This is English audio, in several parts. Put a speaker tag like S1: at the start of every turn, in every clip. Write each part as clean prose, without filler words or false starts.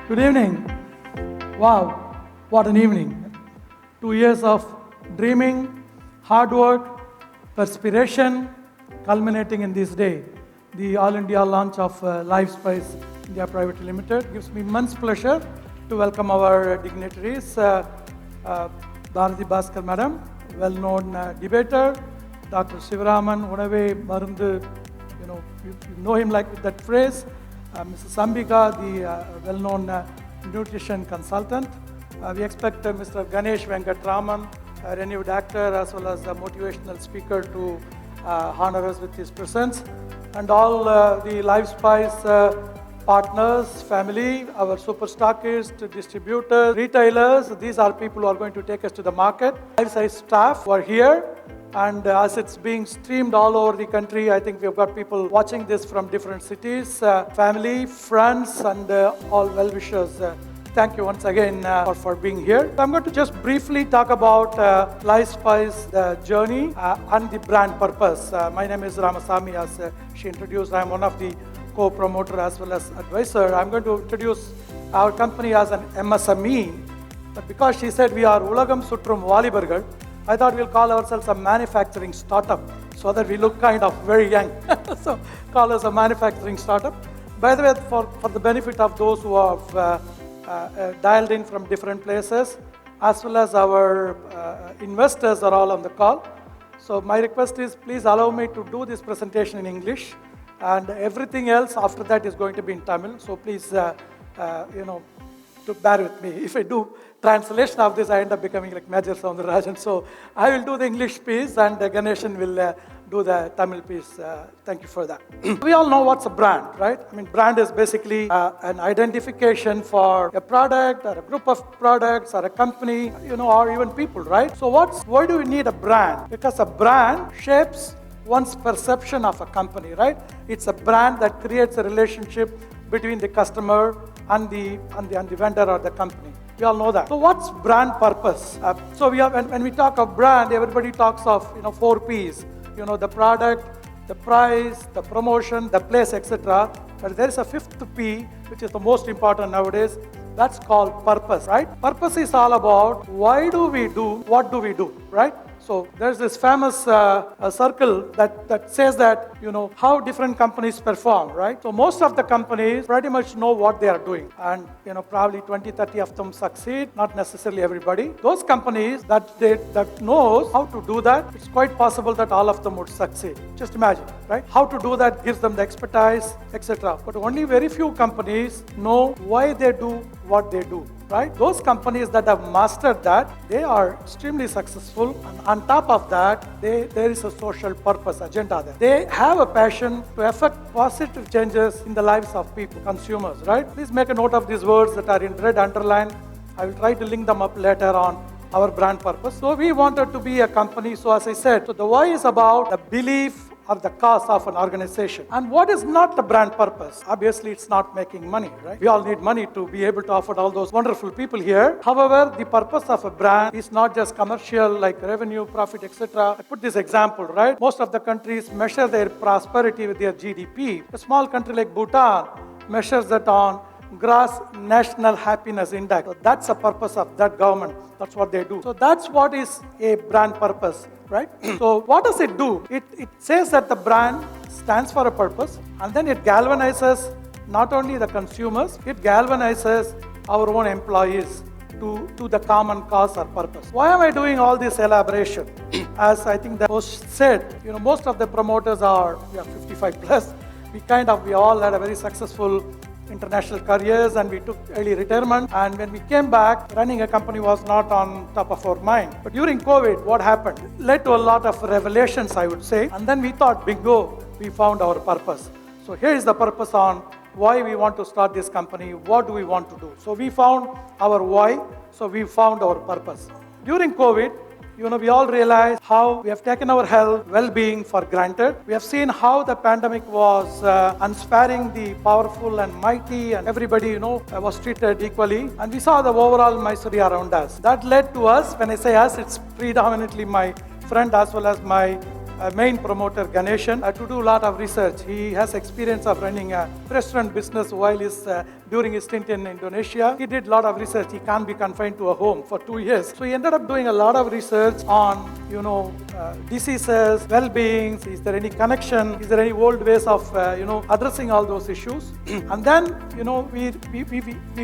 S1: Good evening. Wow, what an evening. 2 years of dreaming, hard work, perspiration, culminating in this day. The All India launch of Lifespice India Private Limited gives me immense pleasure to welcome our dignitaries. Bharati Bhaskar Madam, well-known debater, Dr. Sivaraman, Unave Marundu, you know him like with that phrase. Mrs. Ambika, the well-known nutrition consultant. We expect Mr. Ganesh Venkataraman, a renewed actor as well as a motivational speaker to honor us with his presence. And all the Lifespice partners, family, our super stockists, distributors, retailers, these are people who are going to take us to the market. Lifespice staff who are here. And as it's being streamed all over the country, I think we've got people watching this from different cities, family, friends, and all well-wishers. Thank you once again for being here. I'm going to just briefly talk about Lifespice, the journey, and the brand purpose. My name is Ramasamy, as she introduced. I'm one of the co-promoter as well as advisor. I'm going to introduce our company as an MSME, but because she said we are Ulagam Sutrum Valibargal, I thought we'll call ourselves a manufacturing startup so that we look kind of very young. So call us a manufacturing startup. By the way, for the benefit of those who have dialed in from different places, as well as our investors are all on the call. So my request is please allow me to do this presentation in English, and everything else after that is going to be in Tamil. So please, to bear with me. If I do translation of this, I end up becoming like Major Soundarajan. So I will do the English piece and Ganeshan will do the Tamil piece. Thank you for that. We all know what's a brand, right? I mean, brand is basically an identification for a product or a group of products or a company, or even people, right? So why do we need a brand? Because a brand shapes one's perception of a company, right? It's a brand that creates a relationship between the customer and the vendor or the company. We all know that. So what's brand purpose? So when we talk of brand, everybody talks of 4 P's. The product, the price, the promotion, the place, etc. But there is a 5th P, which is the most important nowadays. That's called purpose, right? Purpose is all about why do we do what do we do, right? So there's this famous circle that says that, how different companies perform, right? So most of the companies pretty much know what they are doing. And, probably 20, 30 of them succeed, not necessarily everybody. Those companies that knows how to do that, it's quite possible that all of them would succeed. Just imagine, right? How to do that gives them the expertise, etc. But only very few companies know why they do what they do. Right? Those companies that have mastered that, they are extremely successful. And on top of that, there is a social purpose agenda there. They have a passion to effect positive changes in the lives of people, consumers, right? Please make a note of these words that are in red underline. I will try to link them up later on our brand purpose. So we wanted to be a company. So as I said, so the why is about the belief or the cause of an organization. And what is not the brand purpose? Obviously, it's not making money, right? We all need money to be able to afford all those wonderful people here. However, the purpose of a brand is not just commercial, like revenue, profit, etc. I put this example, right? Most of the countries measure their prosperity with their GDP. A small country like Bhutan measures that on gross national happiness index. So that's the purpose of that government. That's what they do. So that's what is a brand purpose, right? So what does it do? It says that the brand stands for a purpose, and then it galvanizes not only the consumers, it galvanizes our own employees to the common cause or purpose. Why am I doing all this elaboration? As I think the host said, most of the promoters are 55 plus. We all had a very successful international careers, and we took early retirement. And when we came back, running a company was not on top of our mind. But during COVID, what happened? It led to a lot of revelations, I would say. And then we thought, bingo, we found our purpose. So here is the purpose on why we want to start this company. What do we want to do? So we found our why. So we found our purpose. During COVID, we all realized how we have taken our health, well-being for granted. We have seen how the pandemic was unsparing the powerful and mighty, and everybody, was treated equally. And we saw the overall misery around us. That led to us, when I say us, it's predominantly my friend as well as my main promoter Ganeshan to do a lot of research. He has experience of running a restaurant business while during his stint in Indonesia. He did a lot of research. He can't be confined to a home for 2 years. So he ended up doing a lot of research on, diseases, well-being. Is there any connection? Is there any old ways of, addressing all those issues? And then, we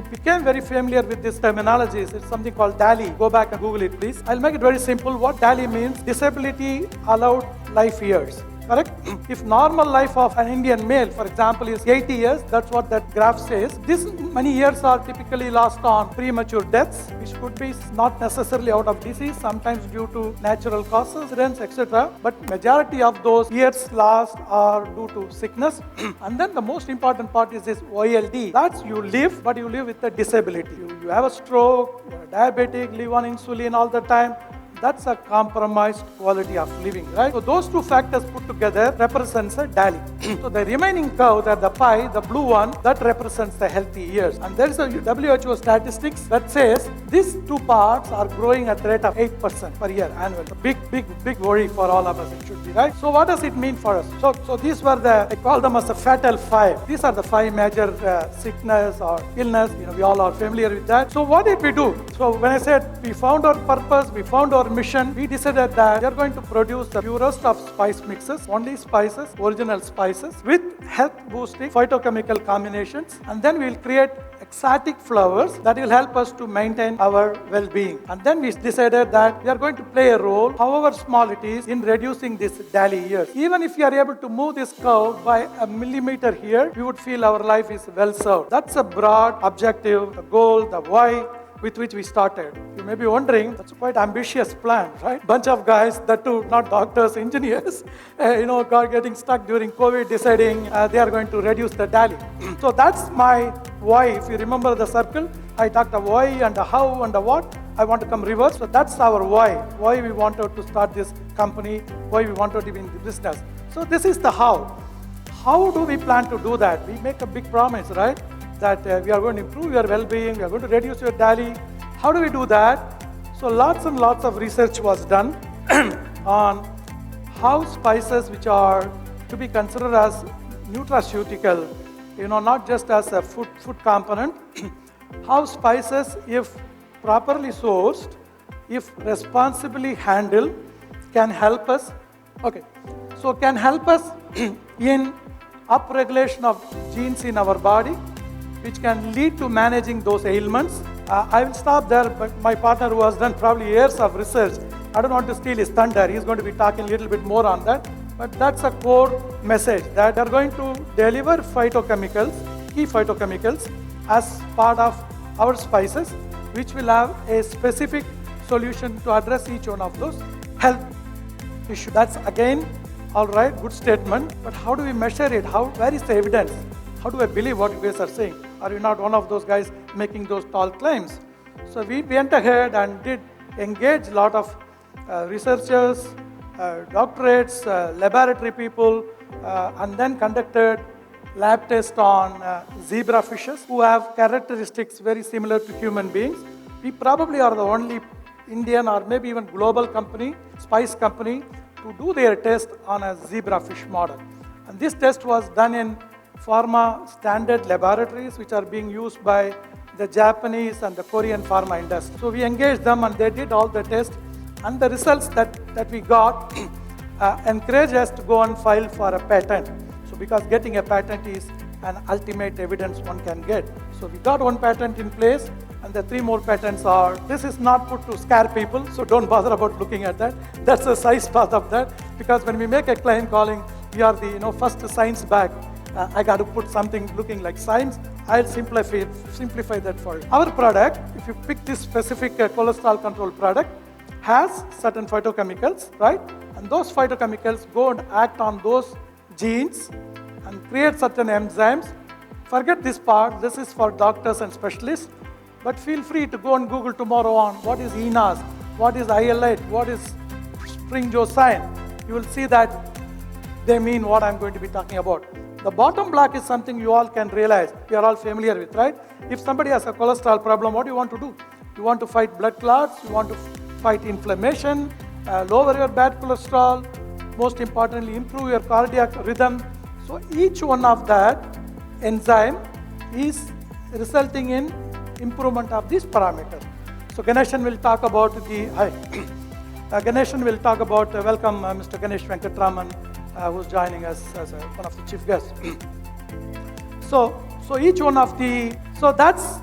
S1: became very familiar with this terminology. It's something called DALI. Go back and Google it, please. I'll make it very simple. What DALI means, disability allowed life years. Correct? If normal life of an Indian male, for example, is 80 years, that's what that graph says. This many years are typically lost on premature deaths, which could be not necessarily out of disease, sometimes due to natural causes, accidents, etc. But majority of those years lost are due to sickness. And then the most important part is this OLD. That's you live, but you live with a disability. You have a stroke, you're diabetic, live on insulin all the time. That's a compromised quality of living, right? So those two factors put together represents a DALI. So the remaining curve, the pie, the blue one, that represents the healthy years. And there is a WHO statistics that says these two parts are growing at the rate of 8% per year annually. A big worry for all of us, it should be, right? So what does it mean for us? So these were I call them as the fatal five. These are the five major sickness or illness. We all are familiar with that. So what did we do? So when I said we found our purpose, we found our mission, we decided that we are going to produce the purest of spice mixes, only spices, original spices, with health-boosting phytochemical combinations, and then we will create exotic flowers that will help us to maintain our well-being. And then we decided that we are going to play a role, however small it is, in reducing this DALI years. Even if you are able to move this curve by a millimeter here, we would feel our life is well served. That's a broad objective, the goal, the why, with which we started. You may be wondering, that's a quite ambitious plan, right? Bunch of guys, that too, not doctors, engineers, got getting stuck during COVID, deciding they are going to reduce the DALI. So that's my why. If you remember the circle, I talked about why and the how and the what. I want to come reverse. So that's our why we wanted to start this company, why we wanted to be in the business. So this is the how. How do we plan to do that? We make a big promise, right? That we are going to improve your well-being, we are going to reduce your DALI. How do we do that? So lots and lots of research was done on how spices, which are to be considered as nutraceutical, not just as a food component, how spices, if properly sourced, if responsibly handled, can help us. Can help us in upregulation of genes in our body, which can lead to managing those ailments. I will stop there, but my partner, who has done probably years of research, I don't want to steal his thunder. He's going to be talking a little bit more on that. But that's a core message, that they're going to deliver key phytochemicals, as part of our spices, which will have a specific solution to address each one of those health issues. That's again, all right, good statement. But how do we measure it? Where is the evidence? How do I believe what you guys are saying? Are you not one of those guys making those tall claims? So we went ahead and did engage a lot of researchers, doctorates, laboratory people, and then conducted lab tests on zebra fishes who have characteristics very similar to human beings. We probably are the only Indian or maybe even global company, spice company, to do their test on a zebra fish model. And this test was done in pharma standard laboratories, which are being used by the Japanese and the Korean pharma industry. So we engaged them and they did all the tests, and the results that we got encouraged us to go and file for a patent. So because getting a patent is an ultimate evidence one can get. So we got one patent in place, and the 3 more patents are, this is not put to scare people, so don't bother about looking at that. That's the size part of that, because when we make a claim calling, we are the first science bag, I got to put something looking like science. I'll simplify that for you. Our product, if you pick this specific cholesterol control product, has certain phytochemicals, right? And those phytochemicals go and act on those genes and create certain enzymes. Forget this part, this is for doctors and specialists, but feel free to go and Google tomorrow on what is ENAS, what is IL-8, what is springosine. You will see that they mean what I'm going to be talking about. The bottom block is something you all can realize, we are all familiar with, right? If somebody has a cholesterol problem, what do you want to do? You want to fight blood clots, you want to fight inflammation, lower your bad cholesterol, most importantly, improve your cardiac rhythm. So each one of that enzyme is resulting in improvement of these parameters. So Ganeshan will talk about Ganeshan will talk about, welcome Mr. Ganesh Venkataraman, who's joining us as one of the chief guests. So each one of so that's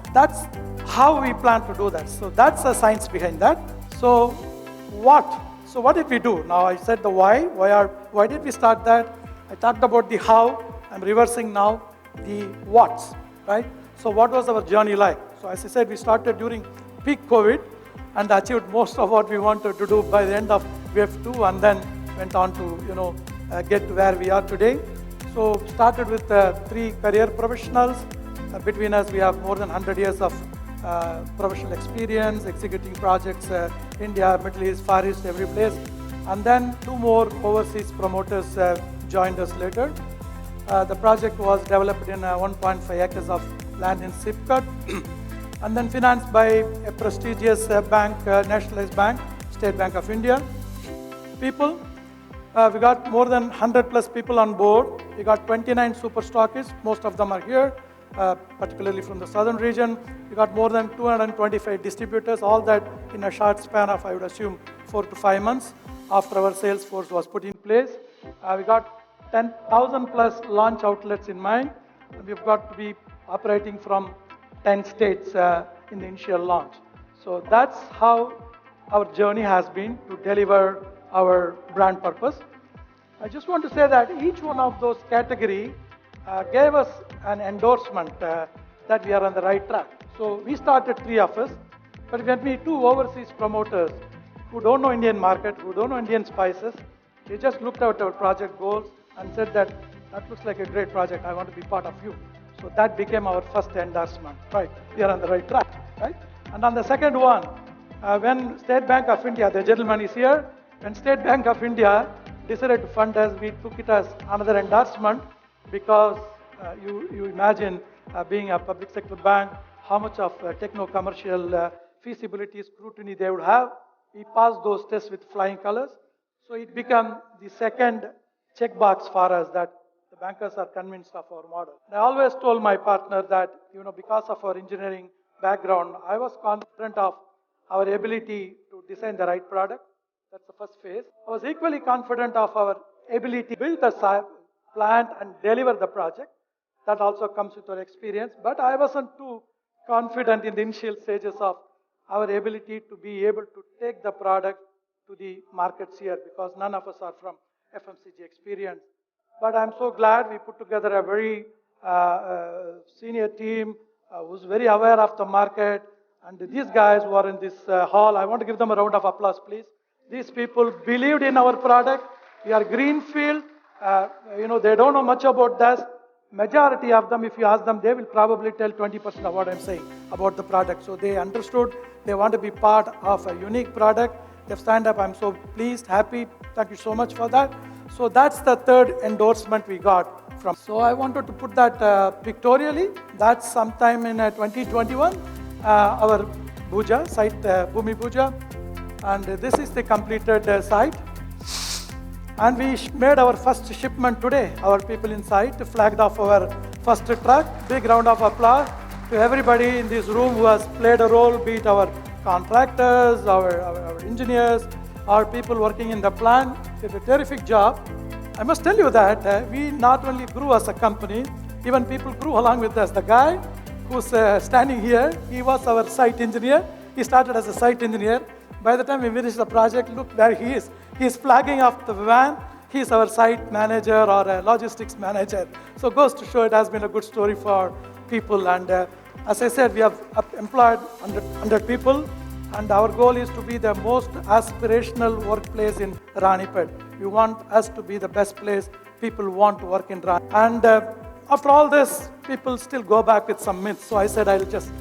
S1: how we plan to do that. So that's the science behind that. So what did we do? Now I said the why did we start that? I talked about the how, I'm reversing now the what's, right? So what was our journey like? So as I said, we started during peak COVID and achieved most of what we wanted to do by the end of wave 2 and then went on to, get to where we are today. So started with 3 career professionals. Between us, we have more than 100 years of professional experience, executing projects, India, Middle East, Far East, every place. And then 2 more overseas promoters joined us later. The project was developed in 1.5 acres of land in Sipcut and then financed by a prestigious bank, nationalized bank, State Bank of India. People, we got more than 100 plus people on board. We got 29 super stockists, most of them are here, particularly from the southern region. We got more than 225 distributors, all that in a short span of, I would assume, 4 to 5 months after our sales force was put in place. We got 10,000 plus launch outlets in mind. We've got to be operating from 10 states in the initial launch. So that's how our journey has been to deliver our brand purpose. I just want to say that each one of those categories gave us an endorsement that we are on the right track. So we started 3 of us, but when we 2 overseas promoters who don't know Indian market, who don't know Indian spices, they just looked at our project goals and said that looks like a great project, I want to be part of you. So that became our first endorsement, right? We are on the right track, right? And on the second one, when State Bank of India, the gentleman is here, when State Bank of India decided to fund us, we took it as another endorsement because you imagine being a public sector bank, how much of techno-commercial feasibility scrutiny they would have. We passed those tests with flying colors. So it became the second checkbox for us that the bankers are convinced of our model. And I always told my partner that, because of our engineering background, I was confident of our ability to design the right product. That's the first phase. I was equally confident of our ability to build the plant and deliver the project. That also comes with our experience. But I wasn't too confident in the initial stages of our ability to be able to take the product to the markets here because none of us are from FMCG experience. But I'm so glad we put together a very senior team who's very aware of the market. And these guys who are in this hall, I want to give them a round of applause, please. These people believed in our product. We are greenfield. They don't know much about this. Majority of them, if you ask them, they will probably tell 20% of what I'm saying about the product. So they understood. They want to be part of a unique product. They've signed up. I'm so pleased, happy. Thank you so much for that. So that's the third endorsement we got from. So I wanted to put that pictorially. That's sometime in 2021. Our Bhuja site, Bhumi Bhuja. And this is the completed site. And we made our first shipment today. Our people inside flagged off our first truck. Big round of applause to everybody in this room who has played a role, be it our contractors, our engineers, our people working in the plant. Did a terrific job. I must tell you that we not only grew as a company, even people grew along with us. The guy who's standing here, he was our site engineer. He started as a site engineer. By the time we finished the project, look where he is. He is flagging off the van. He is our site manager or a logistics manager. So it goes to show it has been a good story for people. And as I said, we have employed 100 people. And our goal is to be the most aspirational workplace in Ranipet. We want us to be the best place people want to work in Ranipet. And after all this, people still go back with some myths. So I said I'll just,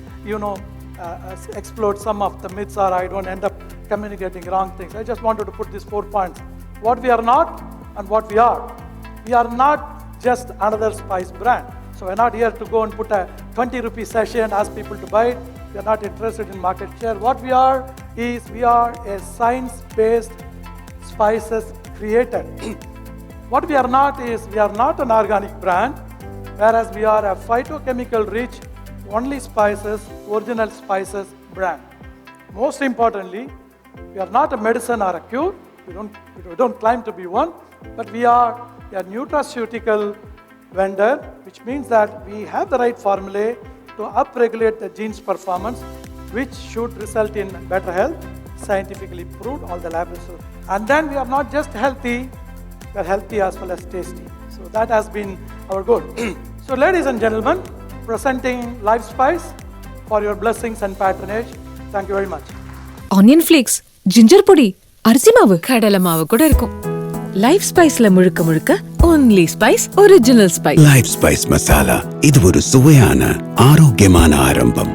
S1: explode some of the myths or I don't end up communicating wrong things. I just wanted to put these 4 points. What we are not and what we are. We are not just another spice brand. So we're not here to go and put a 20 rupee sachet and ask people to buy it. We are not interested in market share. What we are is we are a science-based spices created. What we are not is, we are not an organic brand, whereas we are a phytochemical rich, only spices, original spices brand. Most importantly, we are not a medicine or a cure. We don't claim to be one, but we are a nutraceutical vendor, which means that we have the right formulae to upregulate the gene's performance, which should result in better health, scientifically proved, all the lab results. And then we are not just healthy, we are healthy as well as tasty. So that has been our goal. So ladies and gentlemen, presenting Lifespice for your blessings and patronage. Thank you very much.
S2: Onion flakes, ginger பொடி, அரிசி மாவு, கடலை மாவு கூட இருக்கும். Life ஸ்பைஸ்ல முழுக்க முழுக்க only spice, original spice.
S3: Lifespice masala, இது ஒரு சுவையான ஆரோக்கியமான ஆரம்பம்.